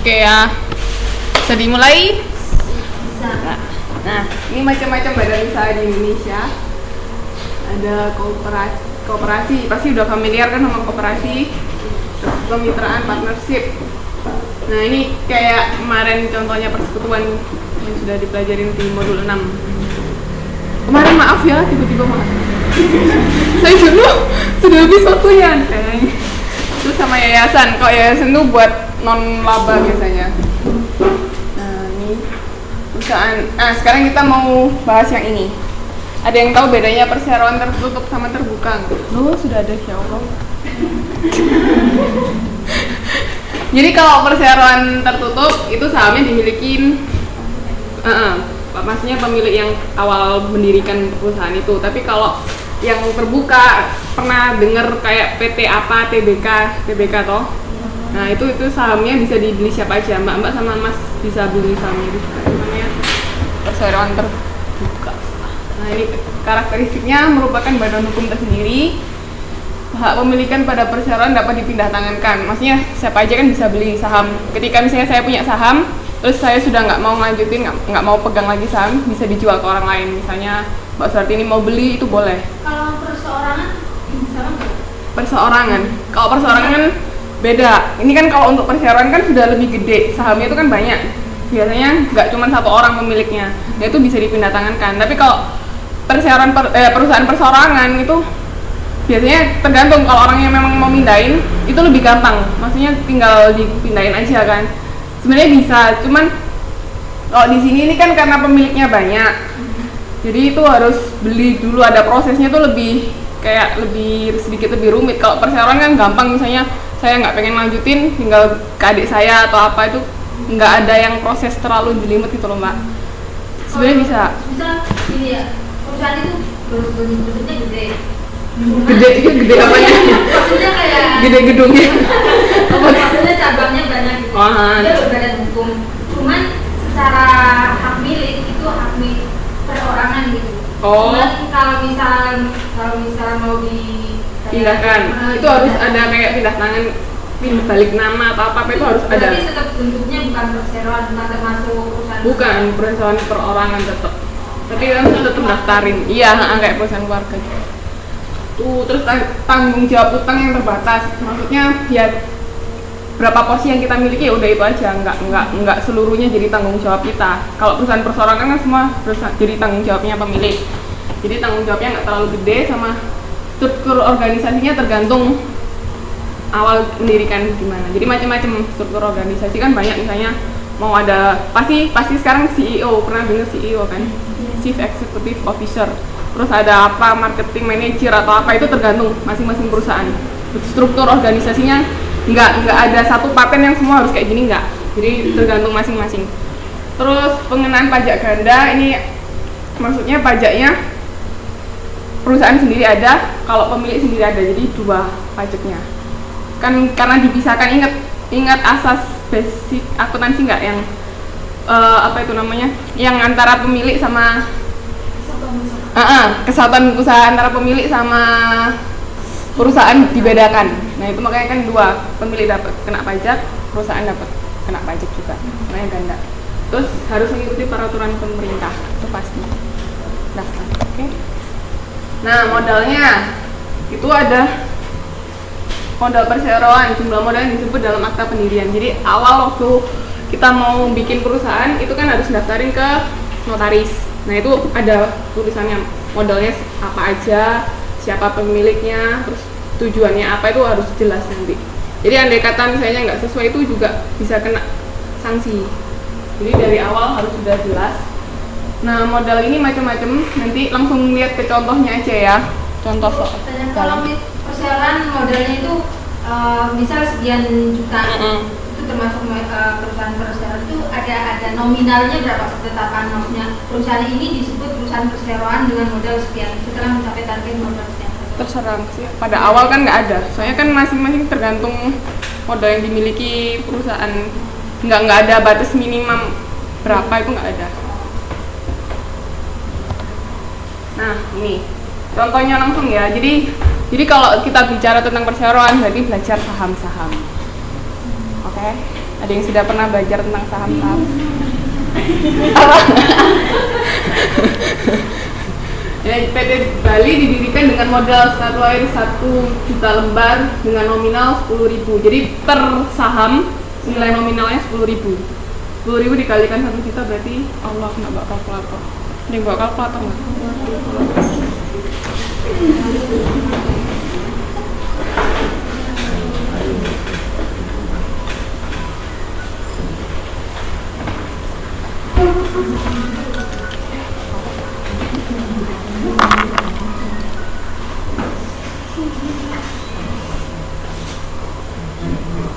Oke ya, bisa dimulai? Bisa. Nah, ini macam-macam badan usaha di Indonesia. Ada koperasi, pasti udah familiar kan sama koperasi, kemitraan, partnership. Nah, ini kayak kemarin contohnya persekutuan yang sudah dipelajarin di modul 6. Kemarin maaf ya, tiba-tiba maaf. Saya dulu sudah habis waktunya. Terus sama yayasan, kok yayasan tuh buat non-laba biasanya. Nah, ini perusahaan. Nah, sekarang kita mau bahas yang ini. Ada yang tahu bedanya perseroan tertutup sama terbuka? Loh, sudah ada, ya Allah. Jadi kalau perseroan tertutup itu sahamnya dimiliki maksudnya pemilik yang awal mendirikan perusahaan itu. Tapi kalau yang terbuka, pernah dengar kayak PT apa, TBK toh? Nah itu sahamnya bisa dibeli siapa aja, mbak sama mas bisa beli sahamnya itu. Namanya perseroan terbuka. Nah ini karakteristiknya merupakan badan hukum tersendiri. Hak pemilikan pada perseroan dapat dipindah tangankan. Maksudnya siapa aja kan bisa beli saham. Ketika misalnya saya punya saham, terus saya sudah nggak mau ngelanjutin, nggak mau pegang lagi saham, bisa dijual ke orang lain. Misalnya Mbak Suartini mau beli, itu boleh. Kalau perseorangan sama nggak? Perseorangan, kalau perseorangan beda. Ini kan kalau untuk perseroan kan sudah lebih gede, sahamnya itu kan banyak. Biasanya nggak cuma satu orang pemiliknya, dia itu bisa dipindah tangankan. Tapi kalau perseroan perusahaan perseorangan itu biasanya tergantung. Kalau orangnya memang mau mindahin, itu lebih gampang. Maksudnya tinggal dipindahin aja kan. Sebenarnya bisa, cuman kalau di sini ini kan karena pemiliknya banyak, jadi itu harus beli dulu, ada prosesnya tuh sedikit lebih rumit. Kalau perseroan kan gampang, misalnya saya nggak pengen lanjutin, tinggal ke adik saya atau apa, itu nggak ada yang proses terlalu jelimet gitu loh mbak. Sebenarnya bisa. Bisa ini ya, perusahaan itu bentuknya gede. Gede apanya? Maksudnya kayak gede gedungnya. Maksudnya cabangnya banyak gitu. Dia berbadan hukum. Cuman secara hak milik itu hak milik perorangan gitu. Cuman kalau misal mau dipindahkan, itu harus ada kayak pindah tangan, pindah balik nama atau apa itu harus ada. Tapi tetap bentuknya bukan perseroan, bukan termasuk perusahaan. Bukan perusahaan perorangan tetap. Tapi kan tetap daftarin. Iya, kayak perusahaan keluarga. Tuh, terus tanggung jawab utang yang terbatas. Maksudnya ya berapa porsi yang kita miliki ya udah itu aja, nggak seluruhnya jadi tanggung jawab kita. Kalau perusahaan perseorangan kan semua jadi tanggung jawabnya pemilik. Jadi tanggung jawabnya nggak terlalu gede, sama struktur organisasinya tergantung awal mendirikan gimana. Jadi macam-macam struktur organisasi kan banyak, misalnya mau ada pasti sekarang CEO, pernah dengar CEO kan? Chief Executive Officer. Terus ada apa, marketing manager atau apa, itu tergantung masing-masing perusahaan. Struktur organisasinya nggak ada satu paten yang semua harus kayak gini, nggak. Jadi tergantung masing-masing. Terus pengenaan pajak ganda, ini maksudnya pajaknya perusahaan sendiri ada, kalau pemilik sendiri ada, jadi dua pajaknya. Kan karena dipisahkan, ingat asas basic akuntansi nggak, yang apa itu namanya, yang antara pemilik sama kesatuan usaha antara pemilik sama perusahaan dibedakan. Nah itu makanya kan dua, pemilik dapat kena pajak, perusahaan dapat kena pajak juga, makanya ganda. Terus harus mengikuti peraturan pemerintah, itu pasti daftar. Oke. Nah modalnya itu ada modal perseroan, jumlah modal yang disebut dalam akta pendirian. Jadi awal waktu kita mau bikin perusahaan itu kan harus daftarin ke notaris. Nah itu ada tulisannya modalnya apa aja, siapa pemiliknya, terus tujuannya apa, itu harus jelas nanti. Jadi andai kata misalnya nggak sesuai itu juga bisa kena sanksi. Jadi dari awal harus sudah jelas. Nah modal ini macam-macam, nanti langsung lihat ke contohnya aja ya. Contoh soal. Kalau perseroan modalnya itu misal sekian juta. Itu termasuk perusahaan perseroan itu ada nominalnya berapa ketetapan, maksudnya perusahaan ini disebut perusahaan perseroan dengan modal sekian setelah mencapai target modal sekian. Terserah sih, pada awal kan nggak ada, soalnya kan masing-masing tergantung modal yang dimiliki perusahaan, nggak ada batas minimum berapa, itu nggak ada. Nah ini contohnya langsung ya, jadi kalau kita bicara tentang perseroan berarti belajar saham-saham. Oke. Ada yang sudah pernah belajar tentang saham-saham? Apa? Ya, PT Bali didirikan dengan modal satu air 1 juta lembar dengan nominal 10.000. Jadi per saham nilai nominalnya 10.000. 10.000 dikalikan 1 juta berarti Allah nggak bawa kalkulator. Ini bawa kalkulator nggak?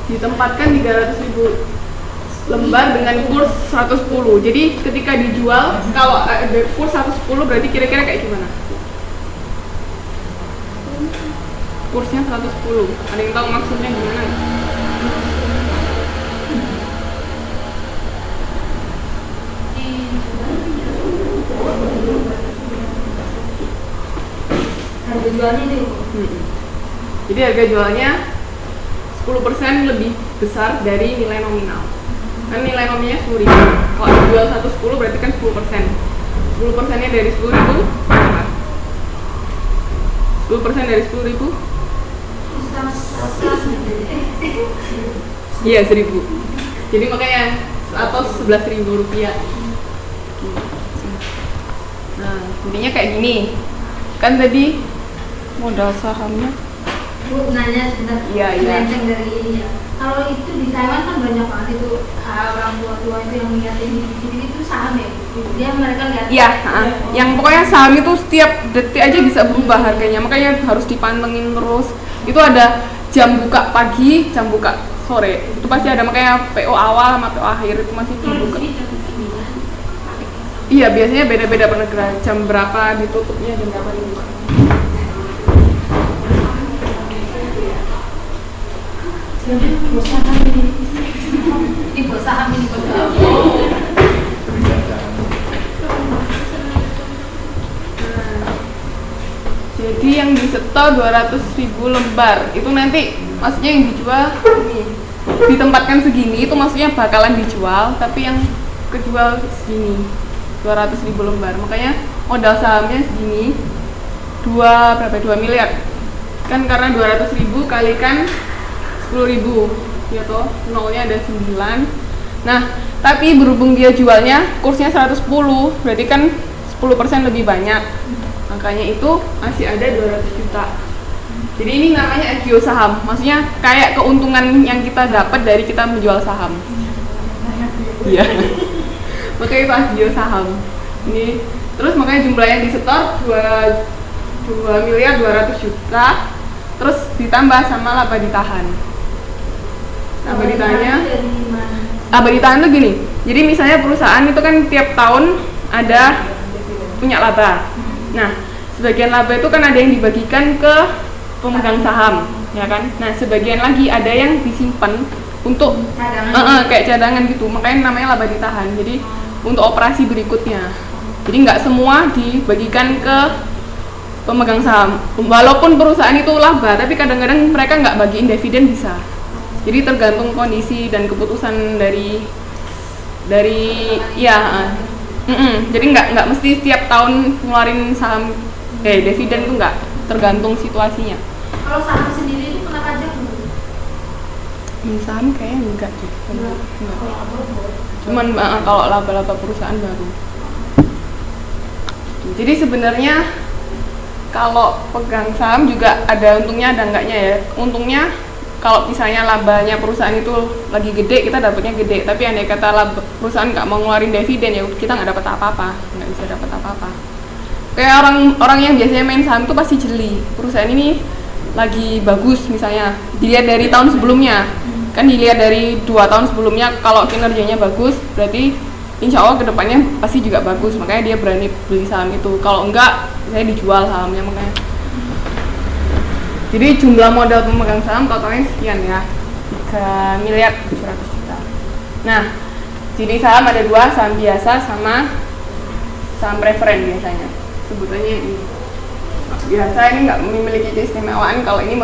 Ditempatkan 300.000 lembar dengan kurs 110. Jadi ketika dijual, kalau ada kurs 110 berarti kira-kira kayak gimana? Kursnya 110. Ada yang tahu maksudnya gimana? Harga jualnya itu. Jadi harga jualnya 10% lebih besar dari nilai nominal. Kan nilai nominalnya 10.000. Kalau dijual 110 berarti kan 10%. 10%-nya dari 10.000 berapa? 10% dari 10.000? Iya, 1.000. Jadi makanya atau 11.000 rupiah. Nah, intinya kayak gini. Kan tadi modal sahamnya. Bu, nanya sebentar. Iya. Dari ini ya. Kalau itu di Taiwan kan banyak banget itu orang tua itu yang ngeliatin di sini itu saham ya. Dia mereka lihat. Iya, yang pokoknya saham itu setiap detik aja bisa berubah harganya. Makanya harus dipantengin terus. Itu ada jam buka pagi, jam buka sore. Itu pasti ada, makanya PO awal sama PO akhir itu masih dibuka. Iya, biasanya beda-beda per negara. Jam berapa ditutupnya, jam berapa dibuka. Ibu saham ini jadi yang disetor 200.000 lembar itu nanti maksudnya yang dijual ini ditempatkan segini itu maksudnya bakalan dijual, tapi yang kejual segini 200.000 lembar, makanya modal sahamnya segini 2 miliar kan, karena 200.000 kalikan 10.000 ya toh, nolnya ada 9. Nah, tapi berhubung dia jualnya kursnya 110, berarti kan 10% lebih banyak. Makanya itu masih ada 200 juta. Jadi ini namanya agio saham. Maksudnya kayak keuntungan yang kita dapat dari kita menjual saham. Iya. Makanya itu agio saham. Ini terus makanya jumlah yang disetor 2 miliar 200 juta. Terus ditambah sama laba ditahan. Laba ditahan tuh gini. Jadi misalnya perusahaan itu kan tiap tahun ada punya laba. Nah, sebagian laba itu kan ada yang dibagikan ke pemegang saham, ya kan? Nah, sebagian lagi ada yang disimpan untuk kayak cadangan gitu. Makanya namanya laba ditahan. Jadi untuk operasi berikutnya. Jadi nggak semua dibagikan ke pemegang saham. Walaupun perusahaan itu laba, tapi kadang-kadang mereka nggak bagiin dividen bisa. Jadi tergantung kondisi dan keputusan dari ya. Jadi nggak mesti setiap tahun ngeluarin saham dividen itu nggak, tergantung situasinya. Kalau saham sendiri itu kena pajak nggak? Saham kayaknya enggak sih. Enggak. Cuman kalau laba-laba perusahaan baru. Jadi sebenarnya kalau pegang saham juga ada untungnya ada enggaknya ya. Untungnya kalau misalnya labanya perusahaan itu lagi gede, kita dapatnya gede. Tapi andai kata perusahaan nggak mau ngeluarin dividen, ya kita nggak dapat apa-apa, nggak bisa dapat apa-apa. Kayak orang yang biasanya main saham itu pasti jeli. Perusahaan ini lagi bagus misalnya, dilihat dari tahun sebelumnya. Kan dilihat dari 2 tahun sebelumnya, kalau kinerjanya bagus, berarti insya Allah kedepannya pasti juga bagus. Makanya dia berani beli saham itu. Kalau enggak, saya dijual sahamnya makanya. Jadi jumlah modal pemegang saham totalnya sekian ya, 3 miliar 700 juta. Nah, jenis saham ada 2, saham biasa sama saham preferen biasanya. Sebutannya ini. Biasa ini nggak memiliki keistimewaan, kalau ini